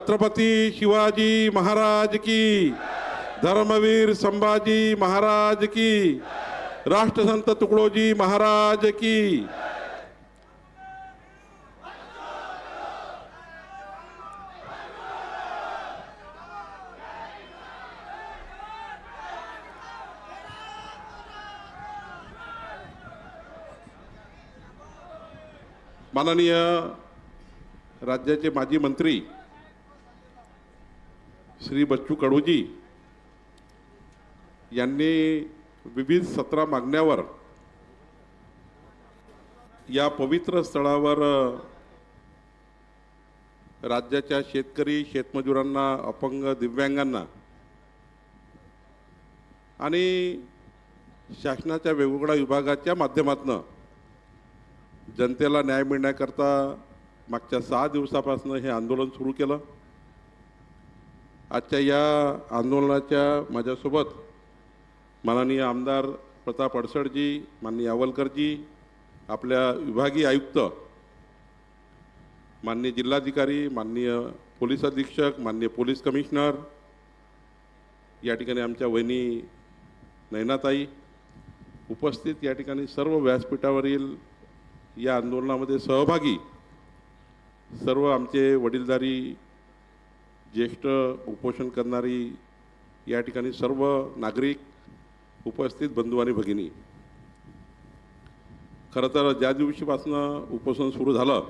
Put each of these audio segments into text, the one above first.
छत्रपती शिवाजी महाराज की, धर्मवीर संभाजी महाराज की, राष्ट्रसंत तुकडोजी महाराज की। माननीय राज्याचे माजी मंत्री श्री बच्चू कडूजी यांनी विविध 17 मागण्यावर या पवित्र स्थळावर राज्याच्या शेतकरी, शेतमजुरांना, अपंग, दिव्यांगांना आणि शासनाच्या वेगवेगळ्या विभागाच्या माध्यमातून जनतेला न्याय मिळण्याकरता मागच्या 6 दिवसापासून हे आंदोलन सुरू केलं। आजच्या या आंदोलनाच्या माझ्यासोबत माननीय आमदार प्रताप अडसडजी, माननीय आवलकरजी, आपल्या विभागीय आयुक्त, माननीय जिल्हाधिकारी, माननीय पोलीस अधीक्षक, माननीय पोलीस कमिशनर, या ठिकाणी आमच्या वहिनी नैनाताई उपस्थित, या ठिकाणी सर्व व्यासपीठावरील या आंदोलनामध्ये सहभागी सर्व आमचे वडीलधारी ज्येष्ठ उपोषण करणारी या ठिकाणी सर्व नागरिक, उपस्थित बंधू आणि भगिनी, खरं तर ज्या दिवशीपासून उपोषण सुरू झालं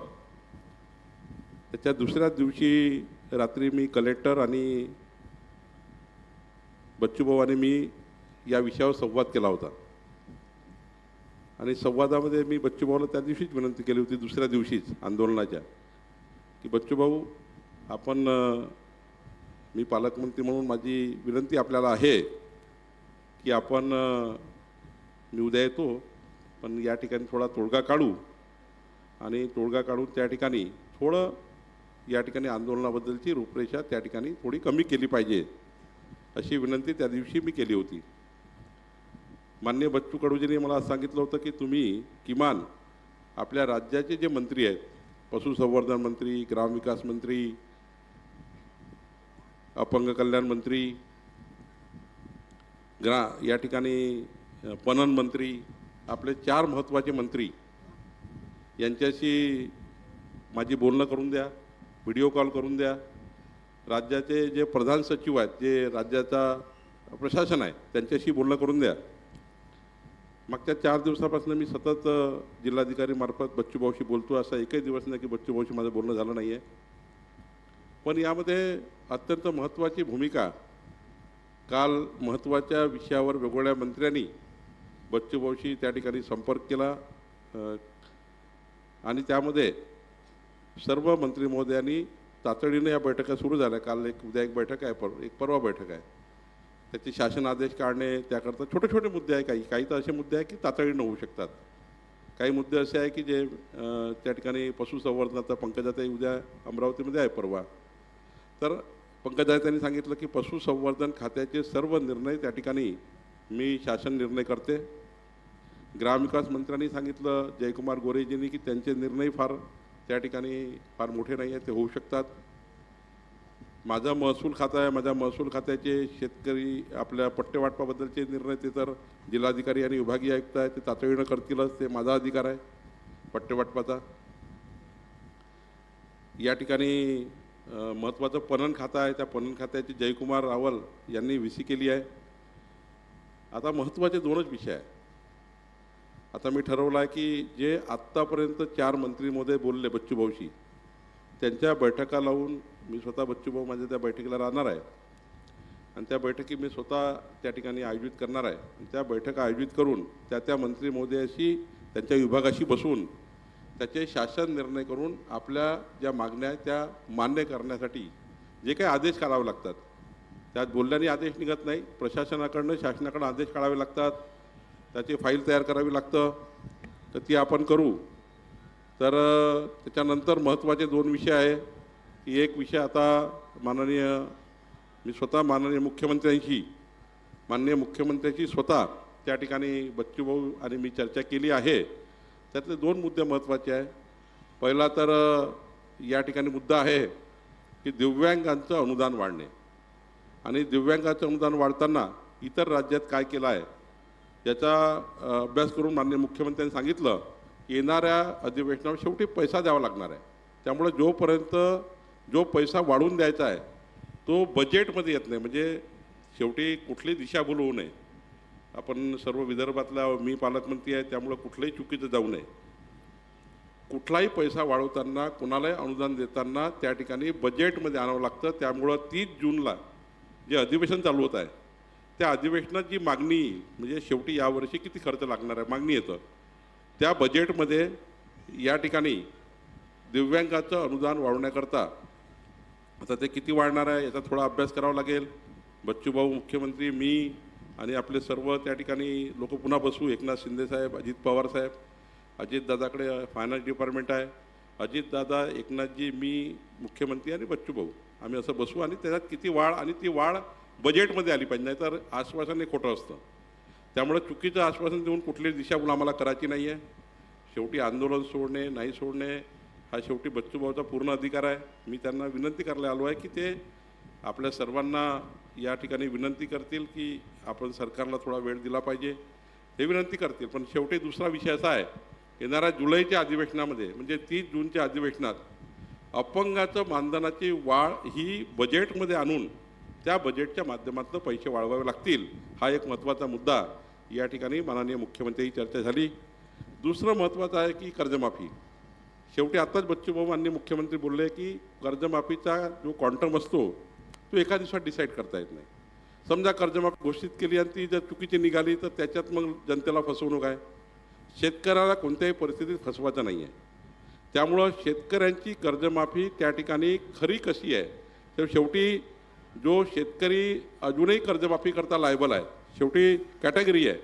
त्याच्या दुसऱ्याच दिवशी रात्री मी कलेक्टर आणि बच्चूभाऊ आणि मी या विषयावर संवाद केला होता आणि संवादामध्ये मी बच्चूभाऊला त्या दिवशीच विनंती केली होती, दुसऱ्या दिवशीच आंदोलनाच्या, की बच्चूभाऊ आपण, मी पालकमंत्री म्हणून माझी विनंती आपल्याला आहे की आपण, मी उद्या येतो पण या ठिकाणी थोडा तोडगा काढू आणि तोडगा काढून त्या ठिकाणी थोडं या ठिकाणी आंदोलनाबद्दलची रूपरेषा त्या ठिकाणी थोडी कमी केली पाहिजे, अशी विनंती त्या दिवशी मी केली होती। माननीय बच्चू कडूजींनी मला सांगितलं होतं की तुम्ही किमान आपल्या राज्याचे जे मंत्री आहेत, पशुसंवर्धन मंत्री, ग्रामविकास मंत्री, अपंग कल्याण मंत्री, या ठिकाणी पणन मंत्री, आपले 4 महत्त्वाचे मंत्री यांच्याशी माझी बोलणं करून द्या, व्हिडिओ कॉल करून द्या। राज्याचे जे प्रधान सचिव आहेत, जे राज्याचा प्रशासन आहे, त्यांच्याशी बोलणं करून द्या। मागच्या 4 दिवसापासून मी सतत जिल्हाधिकारी मार्फत बच्चूभाऊशी बोलतो, असा एकही दिवस नाही की बच्चूभाऊशी माझं बोलणं झालं नाही आहे। पण यामध्ये अत्यंत महत्त्वाची भूमिका, काल महत्त्वाच्या विषयावर वेगवेगळ्या मंत्र्यांनी बच्चूभाऊशी त्या ठिकाणी संपर्क केला आणि त्यामध्ये सर्व मंत्री महोदयांनी तातडीने या बैठका सुरू झाल्या। काल उद्या एक बैठक आहे, एक परवा बैठक आहे, त्याचे शासन आदेश काढणे, त्याकरता छोटे छोटे मुद्दे आहे, काही तर असे मुद्दे आहे की तातडीनं होऊ शकतात, काही मुद्दे असे आहे की जे त्या ठिकाणी पशुसंवर्धनाचा पंकजाताई उद्या अमरावतीमध्ये आहे परवा, तर पंकजाताईंनी सांगितलं की पशुसंवर्धन खात्याचे सर्व निर्णय त्या ठिकाणी मी शासन निर्णय करते। ग्रामविकास मंत्र्यांनी सांगितलं, जयकुमार गोरेजींनी, की त्यांचे निर्णय फार त्या ठिकाणी फार मोठे नाही आहेत, ते होऊ शकतात। माझा महसूल खाता आहे, माझ्या महसूल खात्याचे शेतकरी आपल्या पट्टेवाटपाबद्दलचे निर्णय ते तर जिल्हाधिकारी आणि विभागीय आयुक्त आहे, ते तातडीनं करतीलच, ते माझा अधिकार आहे पट्टेवाटपाचा। या ठिकाणी महत्त्वाचं पणन खातं आहे, त्या पणन खात्याचे जयकुमार रावल यांनी VC केली आहे। आता महत्त्वाचे 2च विषय आहे। आता मी ठरवलं आहे की जे आत्तापर्यंत 4 मंत्री महोदय बोलले बच्चूभाऊशी, त्यांच्या बैठका लावून मी स्वतः, बच्चूभाऊ माझ्या त्या बैठकीला राहणार आहे आणि त्या बैठकी मी स्वतः त्या ठिकाणी आयोजित करणार आहे आणि त्या बैठका आयोजित करून त्या मंत्री महोदयाशी, त्यांच्या विभागाशी बसून त्याचे शासन निर्णय करून आपल्या ज्या मागण्या आहेत त्या मान्य करण्यासाठी जे काही आदेश काढावे लागतात, त्यात बोलल्याने आदेश निघत नाही, प्रशासनाकडनं शासनाकडनं आदेश काढावे लागतात, त्याची फाईल तयार करावी लागतं, तर ती आपण करू। तर त्याच्यानंतर महत्त्वाचे 2 विषय आहे की एक विषय आता मी स्वतः माननीय मुख्यमंत्र्यांशी स्वतः त्या ठिकाणी बच्चूभाऊ आणि मी चर्चा केली आहे। त्यातले 2 मुद्दे महत्त्वाचे आहे। पहिला तर या ठिकाणी मुद्दा आहे की दिव्यांगांचं अनुदान वाढणे आणि दिव्यांगाचं अनुदान वाढताना इतर राज्यात काय केलं आहे याचा अभ्यास करून माननीय मुख्यमंत्र्यांनी सांगितलं की येणाऱ्या अधिवेशनावर शेवटी पैसा द्यावा लागणार आहे. त्यामुळे जोपर्यंत जो पैसा वाढवून द्यायचा आहे तो बजेटमध्ये येत नाही, म्हणजे शेवटी कुठली दिशाभूल होऊ नये. आपण सर्व विदर्भातला मी पालकमंत्री आहे, त्यामुळे कुठलंही चुकीचं जाऊ नये. कुठलाही पैसा वाढवताना कोणालाही अनुदान देताना त्या ठिकाणी बजेटमध्ये आणावं लागतं. त्यामुळं 30 जूनला जे अधिवेशन चालू होत आहे त्या अधिवेशनात जी मागणी येईल, म्हणजे शेवटी यावर्षी किती खर्च लागणार आहे मागणी येतं, त्या बजेटमध्ये या ठिकाणी दिव्यांगाचं अनुदान वाढवण्याकरता आता ते किती वाढणार आहे याचा थोडा अभ्यास करावा लागेल. बच्चूभाऊ मुख्यमंत्री, मी आणि आपले सर्व त्या ठिकाणी लोक पुन्हा बसू. एकनाथ शिंदेसाहेब, अजित पवारसाहेब, अजितदादाकडे फायनान्स डिपार्टमेंट आहे, अजितदादा, एकनाथजी, मी मुख्यमंत्री आणि बच्चूभाऊ आम्ही असं बसू आणि त्याच्यात किती वाढ आणि ती वाढ बजेटमध्ये आली पाहिजे. नाही तर आश्वासन हे खोटं असतं. त्यामुळे चुकीचं आश्वासन देऊन कुठलीच दिशाभूल आम्हाला करायची नाही आहे. शेवटी आंदोलन सोडणे नाही सोडणे हा शेवटी बच्चूभाऊचा पूर्ण अधिकार आहे. मी त्यांना विनंती करायला आलो आहे की ते आपल्या सर्वांना या ठिकाणी विनंती करतील की आपण सरकारला थोडा वेळ दिला पाहिजे, हे विनंती करतील. पण शेवटी दुसरा विषय असा आहे, येणाऱ्या जुलैच्या अधिवेशनामध्ये म्हणजे 30 जूनच्या अधिवेशनात अपंगाचं मानधनाची वाढ ही बजेटमध्ये आणून त्या बजेटच्या माध्यमातून पैसे वाढवावे लागतील. हा एक महत्त्वाचा मुद्दा या ठिकाणी माननीय मुख्यमंत्र्यांची चर्चा झाली. दुसरं महत्त्वाचं आहे की कर्जमाफी. शेवटी आत्ताच बच्चूभाऊ माननीय मुख्यमंत्री बोलले की कर्जमाफीचा जो क्वांटम असतो तो एका दिवसात डिसाईड करता येत नाही. समजा कर्जमाफी घोषित केली आणि ती जर चुकीची निघाली तर त्याच्यात मग जनतेला फसवणूक आहे. शेतकऱ्याला कोणत्याही परिस्थितीत फसवायचं नाही आहे. त्यामुळं शेतकऱ्यांची कर्जमाफी त्या ठिकाणी खरी कशी आहे, तर शेवटी जो शेतकरी अजूनही कर्जमाफी करता लायबल आहे, शेवटी कॅटेगरी आहे.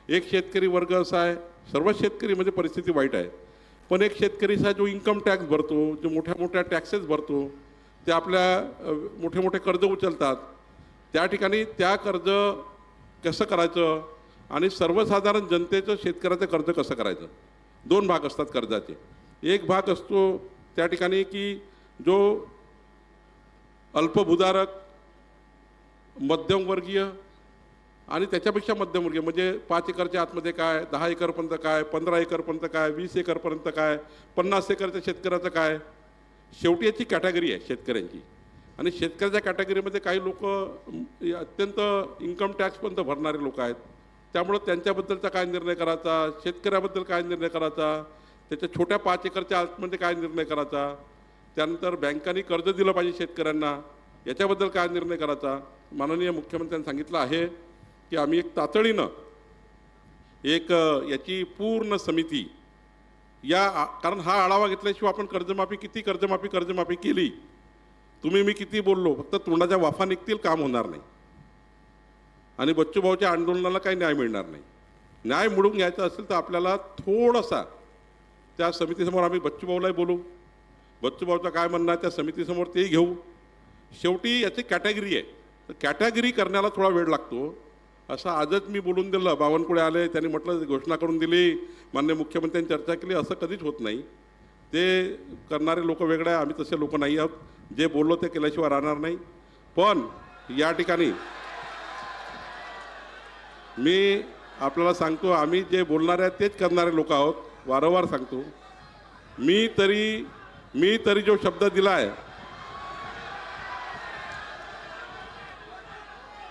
एक शेतकरी वर्ग असा आहे, सर्व शेतकरीमध्ये परिस्थिती वाईट आहे, पण एक शेतकरी असा जो इन्कम टॅक्स भरतो, जो मोठ्या मोठ्या टॅक्सेस भरतो, ते आपल्या मोठे मोठे कर्ज उचलतात. त्या ठिकाणी त्या कर्ज कसं करायचं आणि सर्वसाधारण जनतेचं शेतकऱ्याचं कर्ज कसं करायचं, दोन भाग असतात कर्जाचे. एक भाग असतो त्या ठिकाणी की जो अल्पभूधारक, मध्यमवर्गीय आणि त्याच्यापेक्षा मध्यमवर्गीय, म्हणजे 5 एकरच्या आतमध्ये काय, 10 एकरपर्यंत काय, 15 एकरपर्यंत काय, 20 एकरपर्यंत काय, 50 एकरच्या शेतकऱ्याचं काय. शेवटी याची कॅटेगरी आहे शेतकऱ्यांची. आणि शेतकऱ्याच्या कॅटेगरीमध्ये काही लोक अत्यंत इन्कम टॅक्सपर्यंत भरणारे लोक आहेत. त्यामुळं त्यांच्याबद्दलचा काय निर्णय करायचा, शेतकऱ्याबद्दल काय निर्णय करायचा, त्याच्या छोट्या 5 एकरच्या आतमध्ये काय निर्णय करायचा, त्यानंतर बँकांनी कर्ज दिलं पाहिजे शेतकऱ्यांना याच्याबद्दल काय निर्णय करायचा. माननीय मुख्यमंत्र्यांनी सांगितलं आहे की आम्ही एक तातडीनं एक याची पूर्ण समिती कारण हा आढावा घेतल्याशिवाय आपण कर्जमाफी केली, तुम्ही मी किती बोललो, फक्त तोंडाच्या वाफा निघतील, काम होणार नाही आणि बच्चूभाऊच्या आंदोलनाला काही न्याय मिळणार नाही. न्याय मिळवून घ्यायचा असेल तर आपल्याला थोडासा त्या समितीसमोर आम्ही बच्चूभाऊलाही बोलू, बच्चूभाऊचं काय म्हणणं आहे त्या समितीसमोर तेही घेऊ. शेवटी याची कॅटेगरी आहे, तर कॅटेगरी करण्याला थोडा वेळ लागतो. असं आजच मी बोलून दिलं, बावनकुळे आले, त्यांनी म्हटलं घोषणा करून दिली, माननीय मुख्यमंत्र्यांनी चर्चा केली, असं कधीच होत नाही. ते करणारे लोक वेगळे आहे, आम्ही तसे लोक नाही आहोत. जे बोललो ते केल्याशिवाय राहणार नाही. पण या ठिकाणी मी आपल्याला सांगतो, आम्ही जे बोलणारे आहेत तेच करणारे लोक आहोत. वारंवार सांगतो, मी तरी जो शब्द दिला आहे,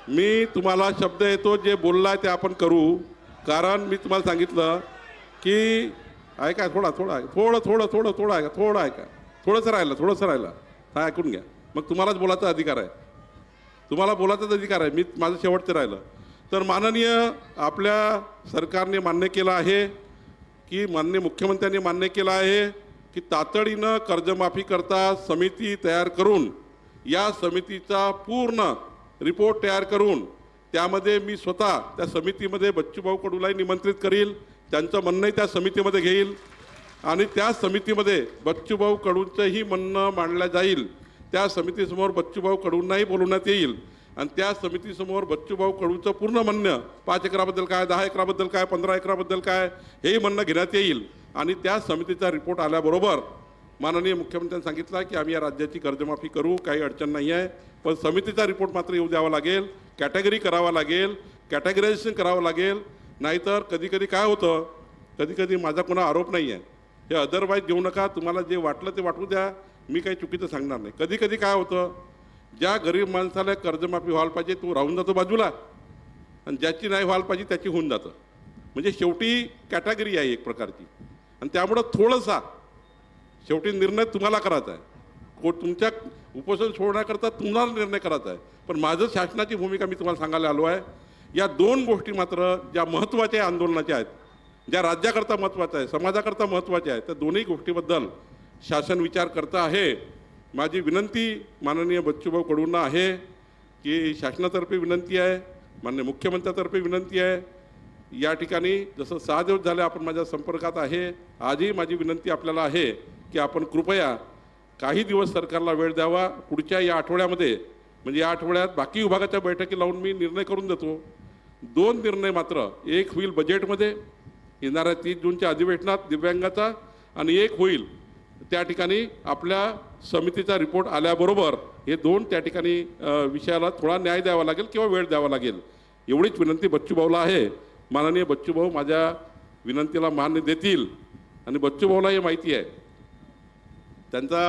मी तुम्हाला शब्द येतो, जे बोललाय ते आपण करू. कारण मी तुम्हाला सांगितलं की ऐका, थोडं ऐका, थोडंसं राहिलं, हा ऐकून घ्या, मग तुम्हालाच बोलायचा अधिकार आहे, मी माझं शेवटचं राहिलं तर माननीय आपल्या सरकारने मान्य केलं आहे की माननीय मुख्यमंत्र्यांनी मान्य केलं आहे की तातडीनं कर्जमाफी करता समिती तयार करून या समितीचा पूर्ण रिपोर्ट तयार करून त्यामध्ये मी स्वतः त्या समितीमध्ये बच्चूभाऊ कडूलाही निमंत्रित करील, त्यांचं म्हणणंही त्या समितीमध्ये घेईल आणि त्या समितीमध्ये बच्चूभाऊ कडूंचंही म्हणणं मांडलं जाईल. त्या समितीसमोर बच्चूभाऊ कडूंनाही बोलवण्यात येईल आणि त्या समितीसमोर बच्चूभाऊ कडूंचं पूर्ण म्हणणं 5 एकराबद्दल काय, 10 एकराबद्दल काय, 15 एकराबद्दल काय, हेही म्हणणं घेण्यात येईल आणि त्या समितीचा रिपोर्ट आल्याबरोबर माननीय मुख्यमंत्र्यांनी सांगितलं की आम्ही या राज्याची कर्जमाफी करू, काही अडचण नाही आहे, पण समितीचा रिपोर्ट मात्र येऊ द्यावा लागेल, कॅटेगरी करावा लागेल, कॅटेगरायझेशन करावं लागेल. नाहीतर कधी कधी काय होतं, कधी कधी माझा कोणा आरोप नाही आहे, हे अदरवाईज देऊ नका, तुम्हाला जे वाटलं ते वाटू द्या, मी काही चुकीचं सांगणार नाही. कधी कधी काय होतं, ज्या गरीब माणसाला कर्जमाफी व्हायला पाहिजे तो राहून जातो बाजूला, आणि ज्याची नाही व्हायला पाहिजे त्याची होऊन जातं. म्हणजे शेवटी कॅटेगरी आहे एक प्रकारची, आणि त्यामुळं थोडंसा शेवटी निर्णय तुम्हाला करायचा आहे. तुमच्या उपोषण सोडण्याकरता तुम्हाला निर्णय करायचा आहे. पण माझं शासनाची भूमिका मी तुम्हाला सांगायला आलो आहे. या दोन गोष्टी मात्र ज्या महत्त्वाच्या आंदोलनाच्या आहेत, ज्या राज्याकरता महत्त्वाच्या आहे, समाजाकरता महत्त्वाच्या आहेत, त्या दोन्ही गोष्टीबद्दल शासन विचार करतं आहे. माझी विनंती माननीय बच्चूभाऊ कडूंना आहे की शासनातर्फे विनंती आहे, माननीय मुख्यमंत्र्यातर्फे विनंती आहे. या ठिकाणी जसं 6 दिवस झाले आपण माझ्या संपर्कात आहे, आजही माझी विनंती आपल्याला आहे की आपण कृपया काही दिवस सरकारला वेळ द्यावा. पुढच्या या आठवड्यामध्ये, म्हणजे या आठवड्यात बाकी विभागाच्या बैठकी लावून मी निर्णय करून देतो. 2 निर्णय मात्र, एक होईल बजेटमध्ये येणाऱ्या 30 जूनच्या अधिवेशनात दिव्यांगाचा, आणि एक होईल त्या ठिकाणी आपल्या समितीचा रिपोर्ट आल्याबरोबर. हे 2 त्या ठिकाणी विषयाला थोडा न्याय द्यावा लागेल किंवा वेळ द्यावा लागेल. एवढीच विनंती बच्चूभाऊला आहे. माननीय बच्चूभाऊ माझ्या विनंतीला मान्य देतील, आणि बच्चूभाऊला हे माहिती आहे. त्यांचा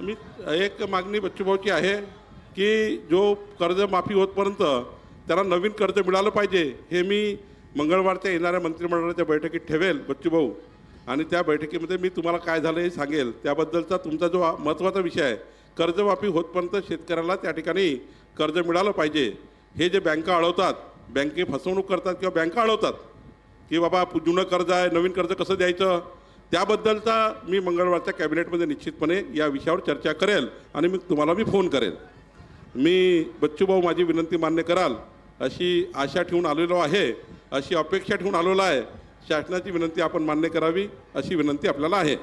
मी एक मागणी बच्चूभाऊची आहे की जो कर्जमाफी होतपर्यंत त्याला नवीन कर्ज मिळालं पाहिजे. हे मी मंगळवारच्या येणाऱ्या मंत्रिमंडळाच्या बैठकीत ठेवेल बच्चूभाऊ, आणि त्या बैठकीमध्ये मी तुम्हाला काय झालं हे सांगेल. त्याबद्दलचा तुमचा जो महत्त्वाचा विषय आहे, कर्जमाफी होतपर्यंत शेतकऱ्याला त्या ठिकाणी कर्ज मिळालं पाहिजे. हे जे बँका अडवतात, बँके फसवणूक करतात किंवा बँका अडवतात की बाबा जुनं कर्ज आहे, नवीन कर्ज कसं द्यायचं, त्याबद्दलचा मी मंगळवारच्या कॅबिनेटमध्ये निश्चितपणे या विषयावर चर्चा करेल, आणि मी तुम्हाला फोन करेल. मी बच्चूभाऊ माझी विनंती मान्य कराल अशी आशा ठेवून आलेलो आहे, अशी अपेक्षा ठेवून आलेलो आहे. शासनाची विनंती आपण मान्य करावी अशी विनंती आपल्याला आहे.